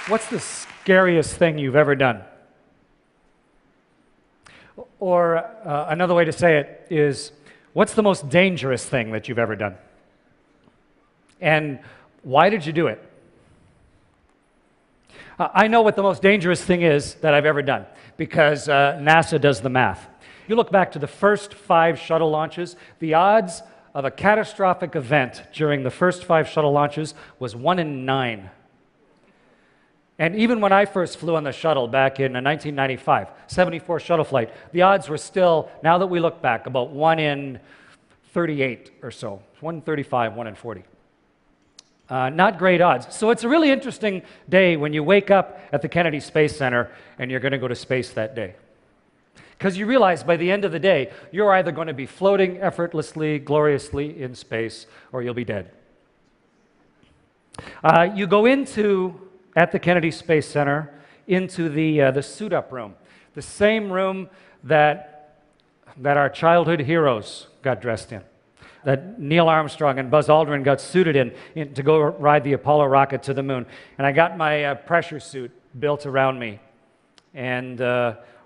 What's the scariest thing you've ever done? Or another way to say it is, what's the most dangerous thing that you've ever done? And why did you do it? I know what the most dangerous thing is that I've ever done, because NASA does the math. You look back to the first 5 shuttle launches, the odds of a catastrophic event during the first 5 shuttle launches was 1 in 9. And even when I first flew on the shuttle back in 1995, 74 shuttle flight, the odds were still, now that we look back, about 1 in 38 or so, 1 in 35, 1 in 40. Not great odds. So it's a really interesting day when you wake up at the Kennedy Space Center and you're going to go to space that day. Because you realize by the end of the day, you're either going to be floating effortlessly, gloriously in space, or you'll be dead. You go at the Kennedy Space Center, into the suit-up room, the same room that our childhood heroes got dressed in, that Neil Armstrong and Buzz Aldrin got suited in to go ride the Apollo rocket to the moon. And I got my pressure suit built around me and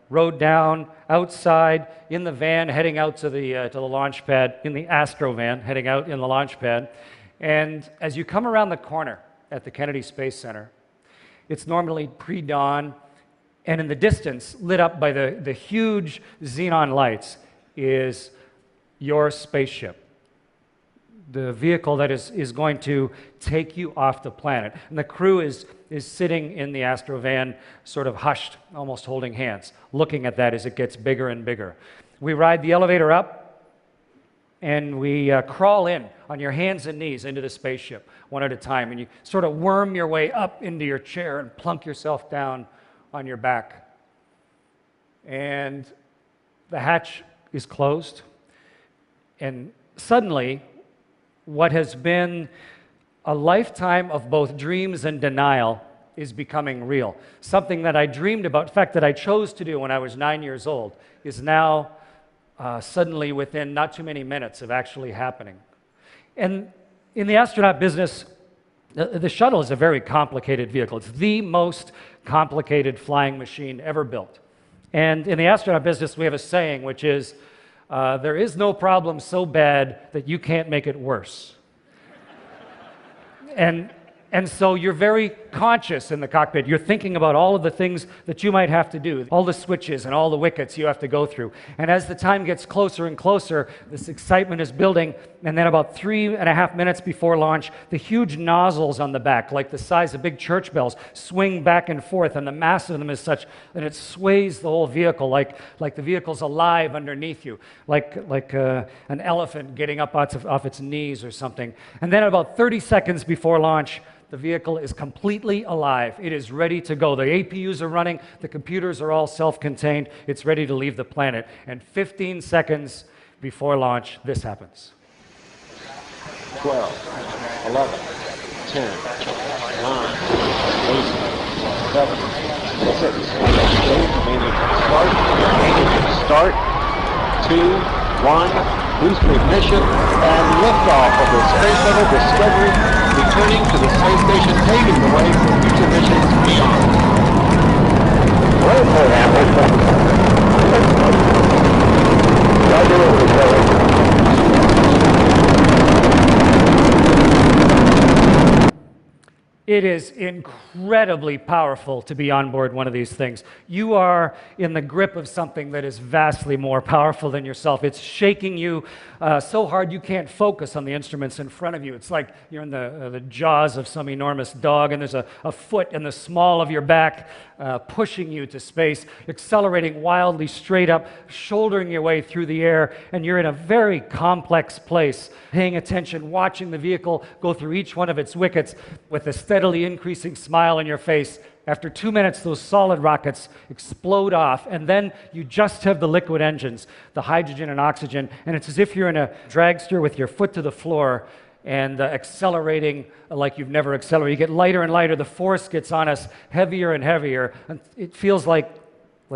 rode down outside in the van heading out to the launch pad, in the Astro van heading out in the launch pad. And as you come around the corner at the Kennedy Space Center, it's normally pre-dawn, and in the distance, lit up by the huge xenon lights, is your spaceship, the vehicle that is going to take you off the planet. And the crew is sitting in the Astro van, sort of hushed, almost holding hands, looking at that as it gets bigger and bigger. We ride the elevator up, and we crawl in on your hands and knees into the spaceship, one at a time, and you sort of worm your way up into your chair and plunk yourself down on your back. And the hatch is closed, and suddenly, what has been a lifetime of both dreams and denial is becoming real. Something that I dreamed about, in fact, that I chose to do when I was 9 years old, is now suddenly within not too many minutes of actually happening. And in the astronaut business, the shuttle is a very complicated vehicle. It's the most complicated flying machine ever built. And in the astronaut business, we have a saying, which is, there is no problem so bad that you can't make it worse. And so you're very conscious in the cockpit. You're thinking about all of the things that you might have to do, all the switches and all the wickets you have to go through. And as the time gets closer and closer, this excitement is building. And then about 3.5 minutes before launch, the huge nozzles on the back, like the size of big church bells, swing back and forth. And the mass of them is such that it sways the whole vehicle, like the vehicle's alive underneath you, like an elephant getting up off its knees or something. And then about 30 seconds before launch, the vehicle is completely alive. It is ready to go. The APUs are running. The computers are all self-contained. It's ready to leave the planet. And 15 seconds before launch, this happens. 12, 11, 10, 9, 8, 7, 6, 8, start, 2, 1, booster ignition, and liftoff of the Space Shuttle Discovery, returning to the space station, paving the way for future missions beyond. It is incredibly powerful to be on board one of these things. You are in the grip of something that is vastly more powerful than yourself. It's shaking you so hard you can't focus on the instruments in front of you. It's like you're in the jaws of some enormous dog, and there's a foot in the small of your back pushing you to space, accelerating wildly straight up, shouldering your way through the air, and you're in a very complex place, paying attention, watching the vehicle go through each one of its wickets with a steadily increasing smile on your face. After 2 minutes, those solid rockets explode off, and then you just have the liquid engines, the hydrogen and oxygen, and it's as if you're in a dragster with your foot to the floor and accelerating like you've never accelerated. You get lighter and lighter. The force gets on us heavier and heavier, and it feels like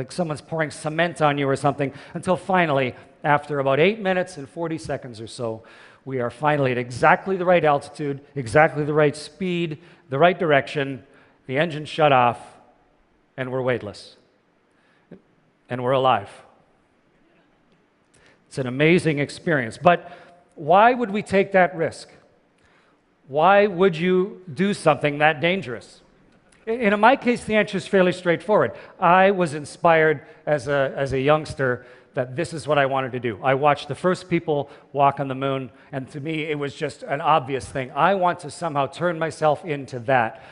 someone's pouring cement on you or something, until finally, after about 8 minutes and 40 seconds or so, we are finally at exactly the right altitude, exactly the right speed, the right direction, the engine shut off, and we're weightless. And we're alive. It's an amazing experience. But why would we take that risk? Why would you do something that dangerous? In my case, the answer is fairly straightforward. I was inspired as a youngster that this is what I wanted to do. I watched the first people walk on the moon, and to me, it was just an obvious thing. I want to somehow turn myself into that.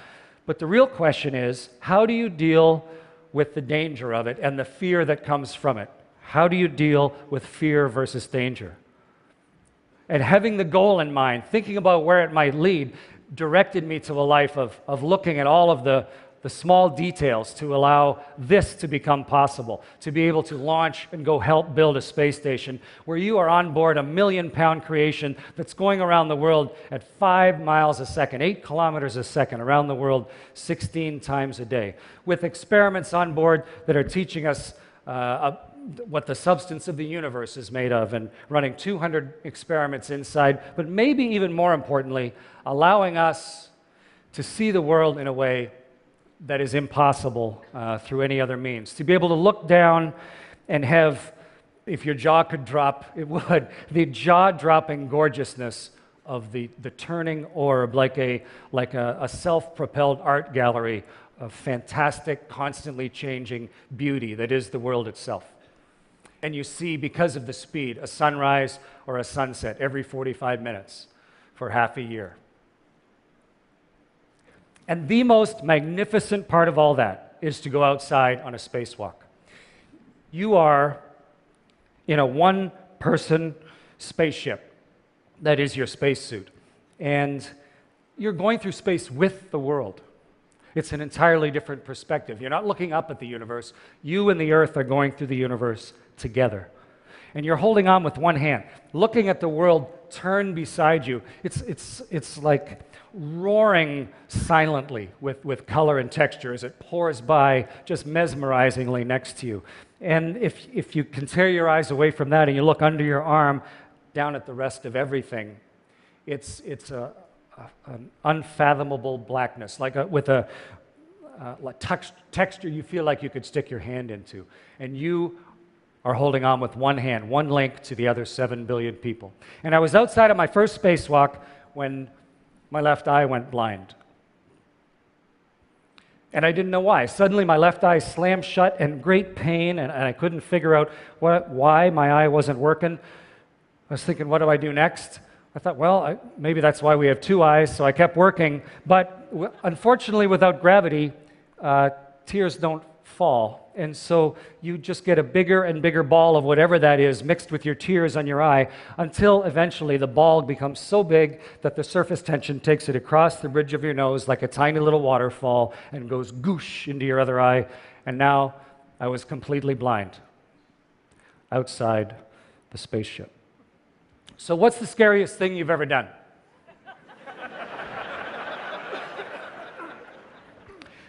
But the real question is, how do you deal with the danger of it and the fear that comes from it? How do you deal with fear versus danger? And having the goal in mind, thinking about where it might lead, directed me to a life of looking at all of the small details to allow this to become possible, to be able to launch and go help build a space station where you are on board a 1 million-pound creation that's going around the world at 5 miles a second, 8 kilometers a second, around the world 16 times a day, with experiments on board that are teaching us what the substance of the universe is made of, and running 200 experiments inside, but maybe even more importantly, allowing us to see the world in a way that is impossible through any other means. To be able to look down and have, if your jaw could drop, it would, the jaw-dropping gorgeousness of the turning orb, like a self-propelled art gallery of fantastic, constantly changing beauty that is the world itself. And you see, because of the speed, a sunrise or a sunset every 45 minutes for half a year. And the most magnificent part of all that is to go outside on a spacewalk. You are in a one-person spaceship that is your spacesuit, and you're going through space with the world. It's an entirely different perspective. You're not looking up at the universe. You and the Earth are going through the universe together. And you're holding on with one hand, looking at the world turn beside you. It's like roaring silently with color and texture as it pours by just mesmerizingly next to you. And if you can tear your eyes away from that and you look under your arm down at the rest of everything, it's an unfathomable blackness, with a texture you feel like you could stick your hand into. And you are holding on with one hand, one link to the other 7 billion people. And I was outside of my first spacewalk when my left eye went blind. And I didn't know why. Suddenly my left eye slammed shut in great pain, and I couldn't figure out why my eye wasn't working. I was thinking, what do I do next? I thought, well, maybe that's why we have 2 eyes, so I kept working. But unfortunately, without gravity, tears don't fall. And so you just get a bigger and bigger ball of whatever that is mixed with your tears on your eye until eventually the ball becomes so big that the surface tension takes it across the bridge of your nose like a tiny little waterfall and goes goosh into your other eye. And now I was completely blind outside the spaceship. So what's the scariest thing you've ever done?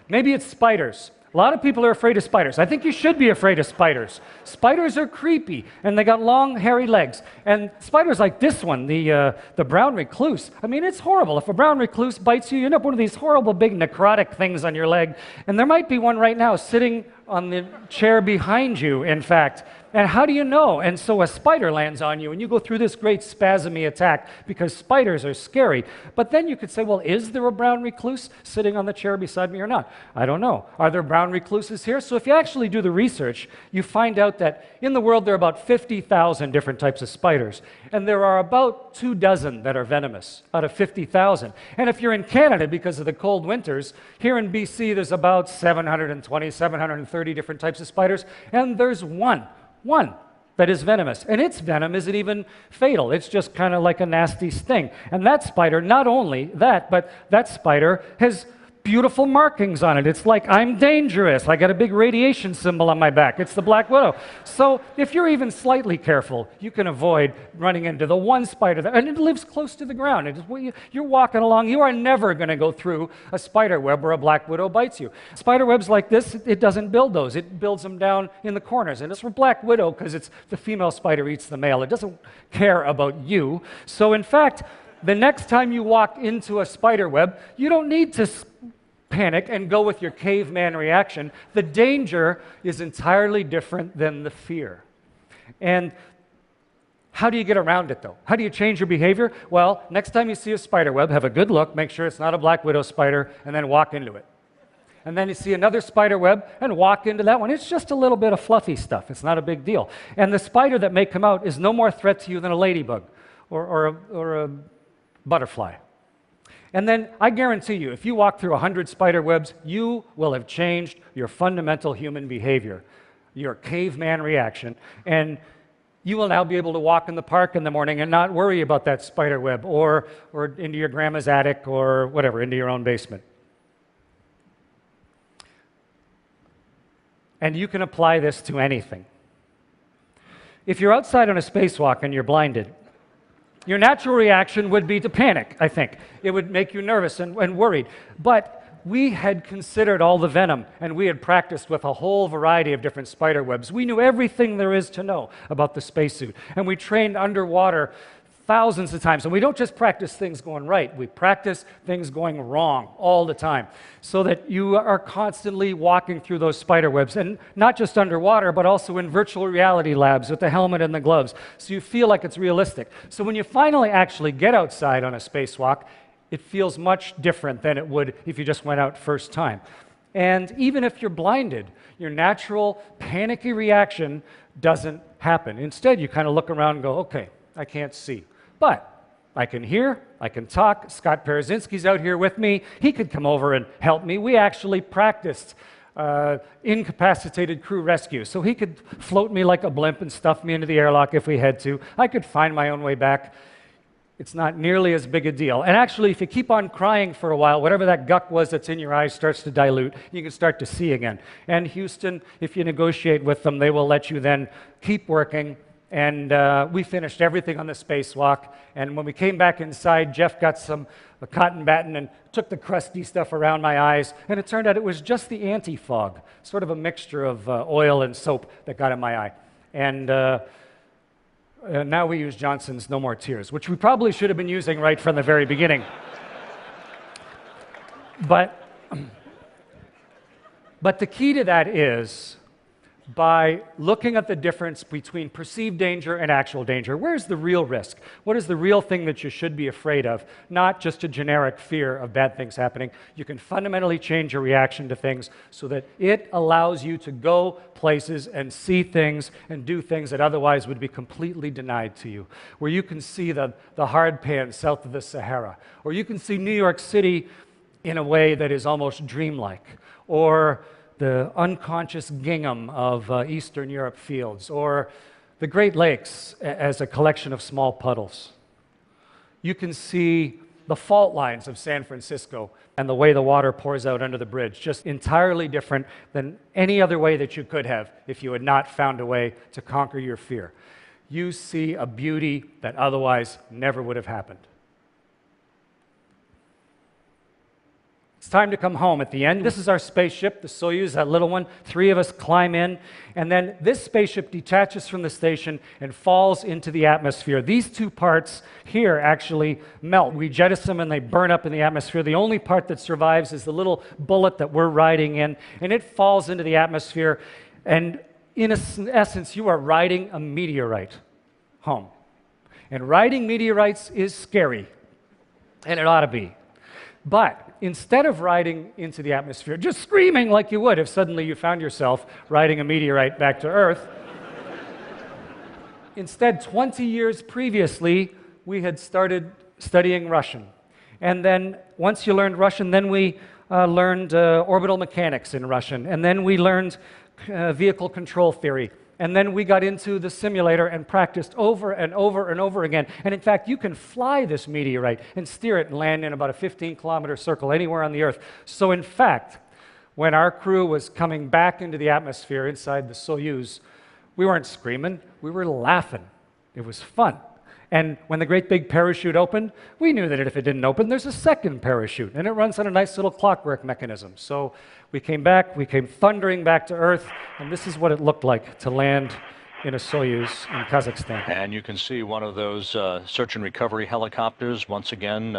Maybe it's spiders. A lot of people are afraid of spiders. I think you should be afraid of spiders. Spiders are creepy, and they got long, hairy legs. And spiders like this one, the brown recluse, I mean, it's horrible. If a brown recluse bites you, you end up with one of these horrible big necrotic things on your leg. And there might be one right now sitting on the chair behind you, in fact. And how do you know? And so a spider lands on you, and you go through this great spasmy attack because spiders are scary. But then you could say, well, is there a brown recluse sitting on the chair beside me or not? I don't know. Are there brown recluses here? So if you actually do the research, you find out that in the world there are about 50,000 different types of spiders. And there are about 24 that are venomous out of 50,000. And if you're in Canada, because of the cold winters, here in BC there's about 720, 730 different types of spiders, and there's one that is venomous. And its venom isn't even fatal. It's just kind of like a nasty sting. And that spider, not only that, but that spider has beautiful markings on it. It's like, I'm dangerous. I got a big radiation symbol on my back. It's the black widow. So if you're even slightly careful, you can avoid running into the one spider, and it lives close to the ground. You're walking along, you are never going to go through a spider web where a black widow bites you. Spider webs like this, it doesn't build those. It builds them down in the corners. And it's for black widow because it's the female spider eats the male. It doesn't care about you. So in fact, the next time you walk into a spider web, you don't need to panic and go with your caveman reaction. The danger is entirely different than the fear. And how do you get around it, though? How do you change your behavior? Well, next time you see a spider web, have a good look, make sure it's not a black widow spider, and then walk into it. And then you see another spider web and walk into that one. It's just a little bit of fluffy stuff. It's not a big deal. And the spider that may come out is no more threat to you than a ladybug or a butterfly. And then I guarantee you, if you walk through 100 spider webs, you will have changed your fundamental human behavior, your caveman reaction, and you will now be able to walk in the park in the morning and not worry about that spider web or into your grandma's attic or whatever, into your own basement. And you can apply this to anything. If you're outside on a spacewalk and you're blinded, your natural reaction would be to panic, I think. It would make you nervous and worried. But we had considered all the venom, and we had practiced with a whole variety of different spider webs. We knew everything there is to know about the spacesuit, and we trained underwater thousands of times. And we don't just practice things going right, we practice things going wrong all the time, so that you are constantly walking through those spider webs, and not just underwater, but also in virtual reality labs with the helmet and the gloves, so you feel like it's realistic. So when you finally actually get outside on a spacewalk, it feels much different than it would if you just went out first time. And even if you're blinded, your natural panicky reaction doesn't happen. Instead, you kind of look around and go, okay, I can't see, but I can hear, I can talk. Scott Perezinski's out here with me. He could come over and help me. We actually practiced incapacitated crew rescue, so he could float me like a blimp and stuff me into the airlock if we had to. I could find my own way back. It's not nearly as big a deal. And actually, if you keep on crying for a while, whatever that guck was that's in your eyes starts to dilute, you can start to see again. And Houston, if you negotiate with them, they will let you then keep working. And we finished everything on the spacewalk. And when we came back inside, Jeff got a cotton batton and took the crusty stuff around my eyes. And it turned out it was just the anti-fog, sort of a mixture of oil and soap that got in my eye. And now we use Johnson's No More Tears, which we probably should have been using right from the very beginning. But the key to that is by looking at the difference between perceived danger and actual danger. Where's the real risk? What is the real thing that you should be afraid of? Not just a generic fear of bad things happening. You can fundamentally change your reaction to things so that it allows you to go places and see things and do things that otherwise would be completely denied to you. Where you can see the hard pan south of the Sahara, or you can see New York City in a way that is almost dreamlike, or the unconscious gingham of Eastern Europe fields, or the Great Lakes as a collection of small puddles. You can see the fault lines of San Francisco and the way the water pours out under the bridge, just entirely different than any other way that you could have if you had not found a way to conquer your fear. You see a beauty that otherwise never would have happened. It's time to come home at the end. This is our spaceship, the Soyuz, that little one. 3 of us climb in, and then this spaceship detaches from the station and falls into the atmosphere. These 2 parts here actually melt. We jettison them and they burn up in the atmosphere. The only part that survives is the little bullet that we're riding in, and it falls into the atmosphere. And in essence, you are riding a meteorite home. And riding meteorites is scary, and it ought to be. But instead of riding into the atmosphere, just screaming like you would if suddenly you found yourself riding a meteorite back to Earth, instead, 20 years previously, we had started studying Russian. And then once you learned Russian, then we learned orbital mechanics in Russian. And then we learned vehicle control theory. And then we got into the simulator and practiced over and over and over again. And in fact, you can fly this meteorite and steer it and land in about a 15-kilometer circle anywhere on the Earth. So in fact, when our crew was coming back into the atmosphere inside the Soyuz, we weren't screaming, we were laughing. It was fun. And when the great big parachute opened, we knew that if it didn't open, there's a second parachute, and it runs on a nice little clockwork mechanism. So we came back, we came thundering back to Earth, and this is what it looked like to land in a Soyuz in Kazakhstan. And you can see one of those search and recovery helicopters once again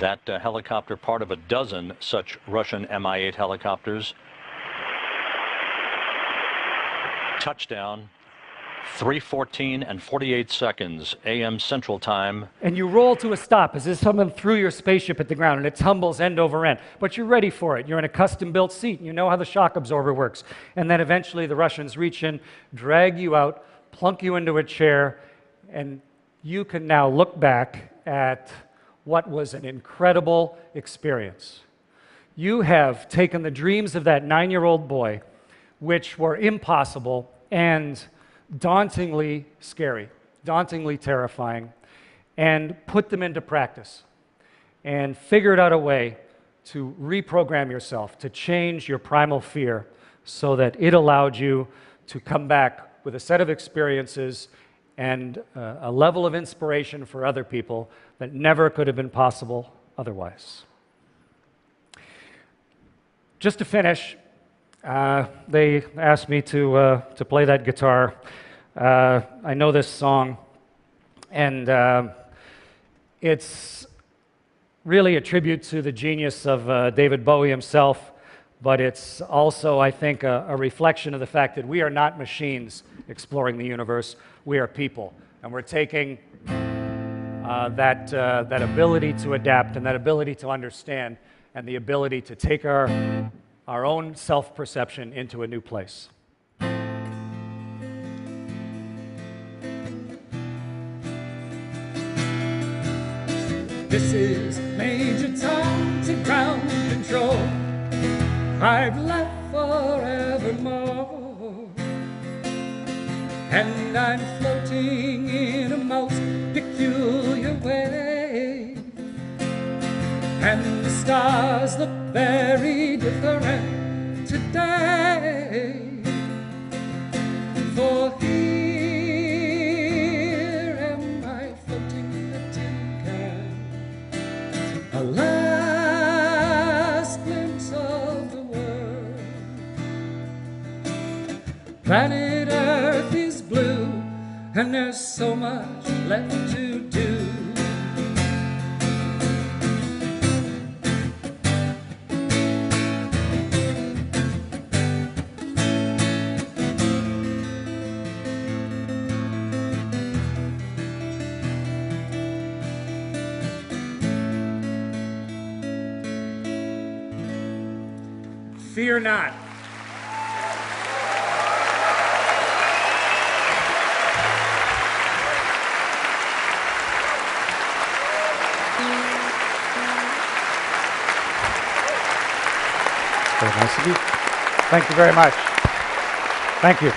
That helicopter, part of a dozen such Russian Mi-8 helicopters. Touchdown, 3:14 and 48 seconds, a.m. Central Time. And you roll to a stop as if someone threw your spaceship at the ground and it tumbles end over end. But you're ready for it. You're in a custom-built seat and you know how the shock absorber works. And then eventually the Russians reach in, drag you out, plunk you into a chair, and you can now look back at what was an incredible experience. You have taken the dreams of that 9-year-old boy, which were impossible and dauntingly scary, dauntingly terrifying, and put them into practice and figured out a way to reprogram yourself, to change your primal fear so that it allowed you to come back with a set of experiences and a level of inspiration for other people that never could have been possible otherwise. Just to finish, they asked me to play that guitar. I know this song, and it's really a tribute to the genius of David Bowie himself, but it's also, I think, a reflection of the fact that we are not machines exploring the universe. We are people, and we're taking that ability to adapt and that ability to understand and the ability to take our own self-perception into a new place. This is Major Tom to ground control. I've left forevermore, and I'm floating in a most peculiar way, and the stars look very different today. For here am I floating in a tin can, a last glimpse of the world. Planet Earth is blue, and there's so much left to do. Fear not. Very nice of you. Thank you very much. Thank you.